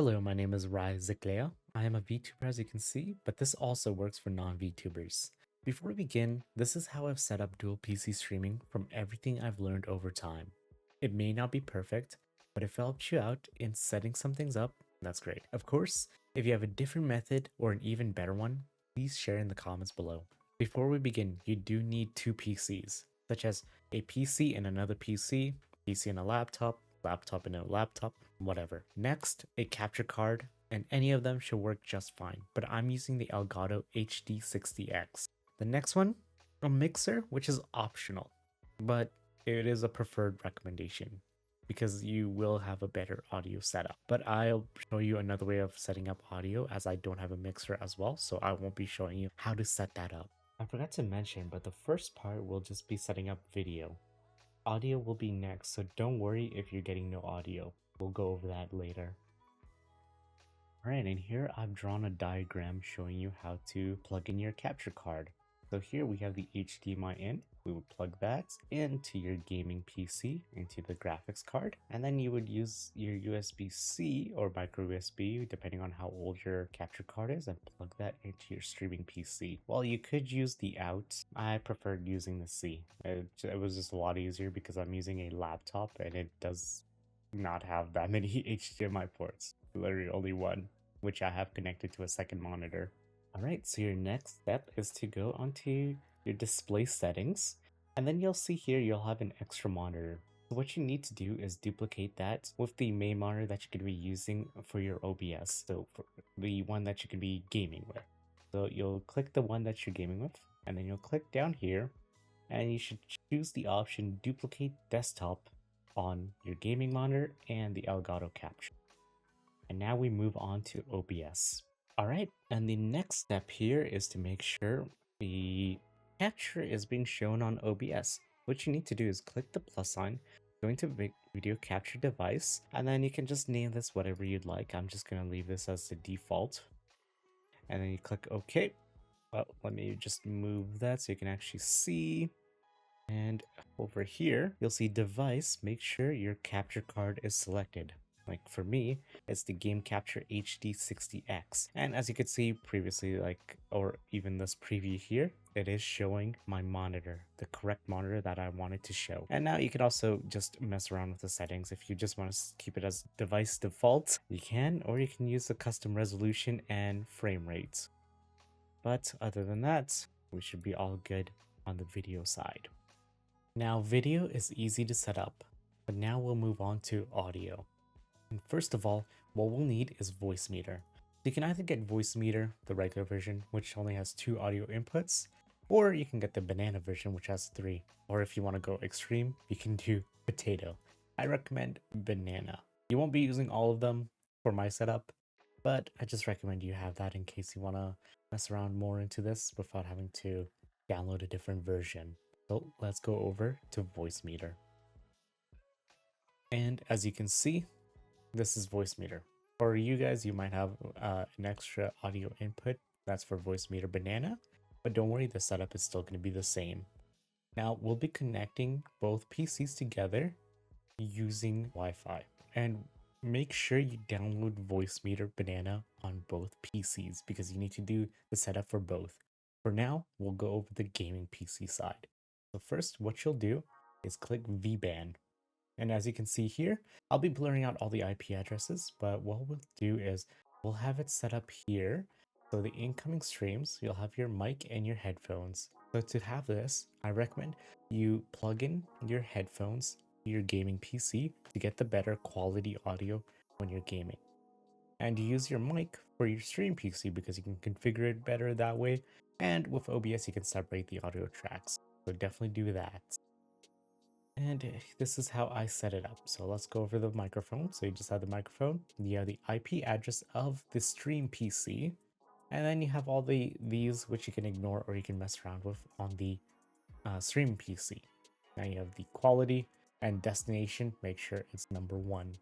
Hello, my name is Rai Ziklea. I am a VTuber as you can see, but this also works for non-VTubers. Before we begin, this is how I've set up dual PC streaming from everything I've learned over time. It may not be perfect, but if it helps you out in setting some things up, that's great. Of course, if you have a different method or an even better one, please share in the comments below. Before we begin, you do need two PCs, such as a PC and another PC, PC and a laptop and a laptop, whatever. Next, a capture card, and any of them should work just fine, but I'm using the Elgato HD60X. The next one, a mixer, which is optional, but it is a preferred recommendation because you will have a better audio setup. But I'll show you another way of setting up audio as I don't have a mixer as well, so I won't be showing you how to set that up. I forgot to mention, but the first part will just be setting up video. Audio will be next, so don't worry if you're getting no audio. We'll go over that later. Alright, and here I've drawn a diagram showing you how to plug in your capture card. So here we have the HDMI in. We would plug that into your gaming PC, into the graphics card, and then you would use your USB-C or micro USB, depending on how old your capture card is, and plug that into your streaming PC. Well, you could use the out. I preferred using the C. It was just a lot easier because I'm using a laptop and it does not have that many HDMI ports. Literally only one, which I have connected to a second monitor. Alright, so your next step is to go onto your display settings, and then you'll see here you'll have an extra monitor. So what you need to do is duplicate that with the main monitor that you could be using for your OBS, so for the one that you can be gaming with. So you'll click the one that you're gaming with, and then you'll click down here, and you should choose the option Duplicate Desktop on your gaming monitor and the Elgato Capture. And now we move on to OBS. Alright, and the next step here is to make sure the capture is being shown on OBS. What you need to do is click the plus sign, go into video capture device, and then you can just name this whatever you'd like. I'm just going to leave this as the default. And then you click OK. Well, let me just move that so you can actually see. And over here, you'll see device. Make sure your capture card is selected. Like for me, it's the Game Capture HD60X. And as you could see previously, or even this preview here, it is showing my monitor, the correct monitor that I wanted to show. And now you can also just mess around with the settings. If you just want to keep it as device default, you can, or you can use the custom resolution and frame rates. But other than that, we should be all good on the video side. Now video is easy to set up, but now we'll move on to audio. And first of all, what we'll need is Voicemeeter. You can either get Voicemeeter, the regular version, which only has 2 audio inputs, or you can get the banana version, which has 3. Or if you want to go extreme, you can do potato. I recommend banana. You won't be using all of them for my setup, but I just recommend you have that in case you want to mess around more into this without having to download a different version. So let's go over to Voicemeeter. And as you can see, this is Voicemeeter. For you guys, you might have an extra audio input. That's for Voicemeeter Banana. But don't worry, the setup is still going to be the same. Now, we'll be connecting both PCs together using Wi-Fi. And make sure you download Voicemeeter Banana on both PCs because you need to do the setup for both. For now, we'll go over the gaming PC side. So first, what you'll do is click VBAN. And as you can see here, I'll be blurring out all the IP addresses, but what we'll do is we'll have it set up here. So the incoming streams, you'll have your mic and your headphones. So to have this, I recommend you plug in your headphones to your gaming PC to get the better quality audio when you're gaming. And you use your mic for your stream PC because you can configure it better that way. And with OBS, you can separate the audio tracks. So definitely do that. And this is how I set it up. So let's go over the microphone. So you just have the microphone, you have the IP address of the stream PC, and then you have all these which you can ignore or you can mess around with on the stream PC. Now you have the quality and destination, make sure it's number 1.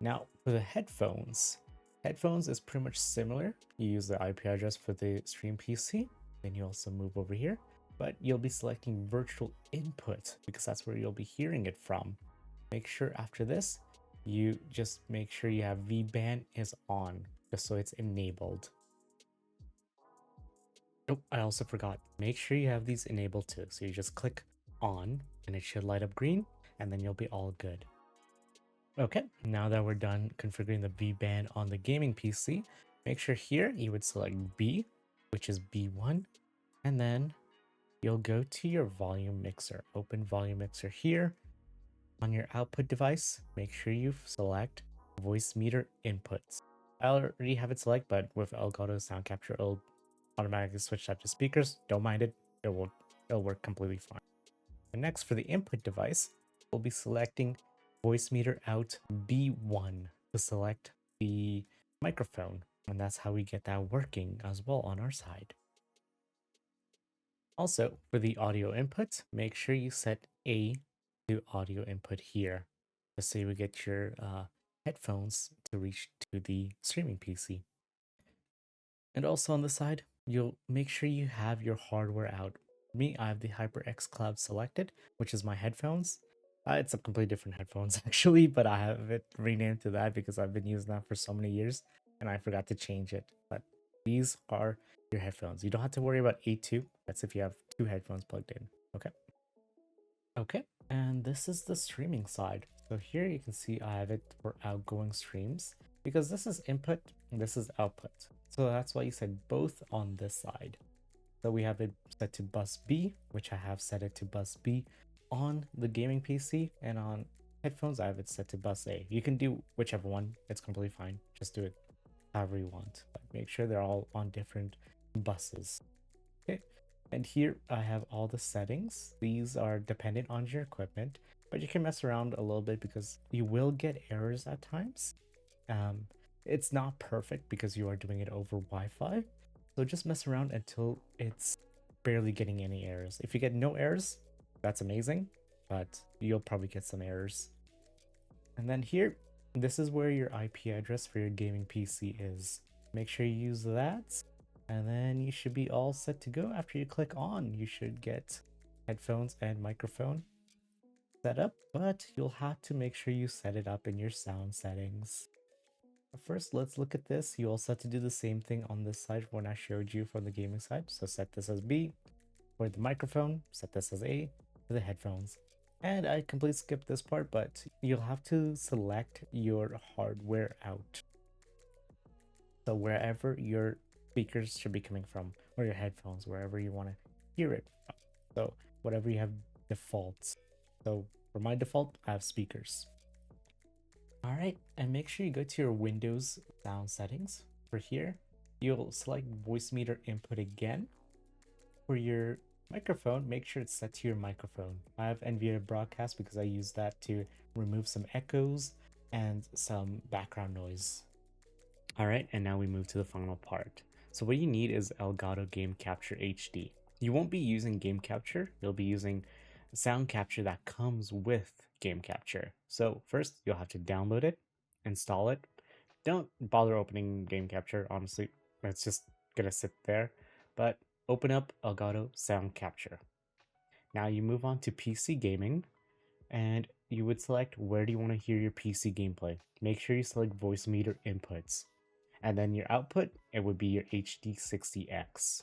Now for the headphones is pretty much similar. You use the IP address for the stream PC, then you also move over here. But you'll be selecting virtual input because that's where you'll be hearing it from. Make sure after this you just make sure you have VBAN is on, just so it's enabled. Oh, I also forgot. Make sure you have these enabled too. So you just click on and it should light up green and then you'll be all good. Okay, now that we're done configuring the VBAN on the gaming PC, make sure here you would select B, which is B1, and then you'll go to your volume mixer. Open volume mixer here. On your output device, make sure you select voice meter inputs. I already have it select, but with Elgato Sound Capture, it'll automatically switch that to speakers. Don't mind it, it'll work completely fine. And next, for the input device, we'll be selecting voice meter out B1 to select the microphone. And that's how we get that working as well on our side. Also, for the audio input, make sure you set A to audio input here, just so you get your headphones to reach to the streaming PC. And also on the side, you'll make sure you have your hardware out. For me, I have the HyperX Cloud selected, which is my headphones. It's a completely different headphones actually, but I have it renamed to that because I've been using that for so many years and I forgot to change it. But these are your headphones. You don't have to worry about A2. That's if you have two headphones plugged in. Okay. Okay. And this is the streaming side. So here you can see I have it for outgoing streams because this is input and this is output. So that's why you said both on this side. So we have it set to bus B, which I have set it to bus B on the gaming PC, and on headphones I have it set to bus A. You can do whichever one, it's completely fine. Just do it however you want, but make sure they're all on different buses. Okay, and here I have all the settings. These are dependent on your equipment, but you can mess around a little bit because you will get errors at times. It's not perfect because you are doing it over Wi-Fi, so just mess around until it's barely getting any errors. If you get no errors, that's amazing, but you'll probably get some errors. And then here, this is where your IP address for your gaming PC is. Make sure you use that, and then you should be all set to go. After you click on, you should get headphones and microphone set up, but you'll have to make sure you set it up in your sound settings. First, let's look at this. You also have to do the same thing on this side when I showed you for the gaming side. So set this as B. For the microphone, set this as A. For the headphones. And I completely skipped this part, but you'll have to select your hardware out. So wherever your speakers should be coming from, or your headphones, wherever you want to hear it from. So whatever you have defaults. So for my default, I have speakers. All right, and make sure you go to your Windows sound settings. For here, you'll select voice meter input again. For your microphone, make sure it's set to your microphone. I have NVIDIA Broadcast because I use that to remove some echoes and some background noise. All right, and now we move to the final part. So what you need is Elgato Game Capture HD. You won't be using Game Capture, you'll be using sound capture that comes with Game Capture. So first, you'll have to download it, install it. Don't bother opening Game Capture, honestly. It's just gonna sit there. But open up Elgato Sound Capture. Now you move on to PC gaming, and you would select where do you want to hear your PC gameplay. Make sure you select voice meter inputs. And then your output, it would be your HD60X.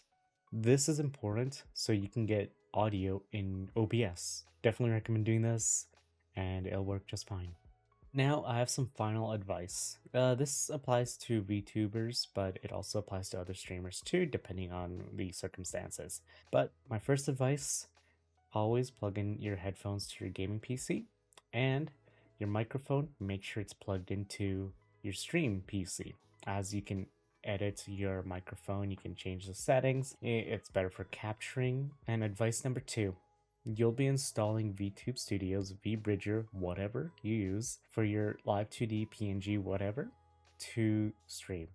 This is important so you can get audio in OBS. Definitely recommend doing this, and it'll work just fine. Now I have some final advice. This applies to VTubers, but it also applies to other streamers too, depending on the circumstances. But my first advice, always plug in your headphones to your gaming PC, and your microphone, make sure it's plugged into your stream PC, as you can edit your microphone, you can change the settings, it's better for capturing. And advice number 2, you'll be installing VTube Studios, VBridger, whatever you use for your live 2D, PNG, whatever, to stream.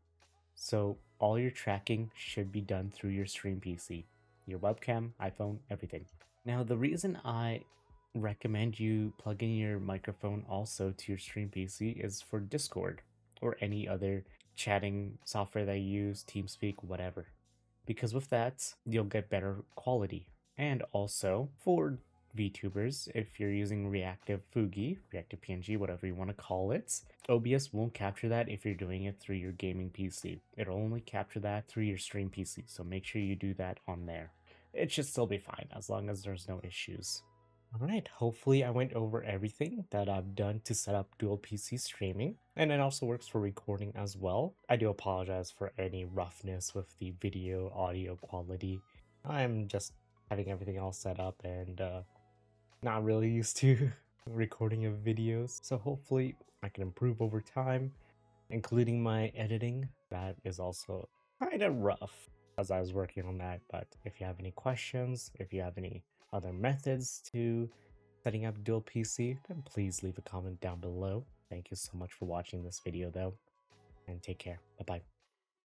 So all your tracking should be done through your stream PC, your webcam, iPhone, everything. Now the reason I recommend you plug in your microphone also to your stream PC is for Discord or any other chatting software that you use, TeamSpeak, whatever. Because with that, you'll get better quality. And also for VTubers, if you're using reactive Fugi, reactive PNG, whatever you want to call it, OBS won't capture that if you're doing it through your gaming PC. It'll only capture that through your stream PC, so make sure you do that on there. It should still be fine as long as there's no issues. Alright, hopefully I went over everything that I've done to set up dual PC streaming, and it also works for recording as well. I do apologize for any roughness with the video audio quality. I'm just having everything all set up and not really used to recording of videos, so hopefully I can improve over time, including my editing. That is also kind of rough as I was working on that, but if you have any questions, if you have any other methods to setting up dual PC, then please leave a comment down below. Thank you so much for watching this video though, and take care. Bye bye.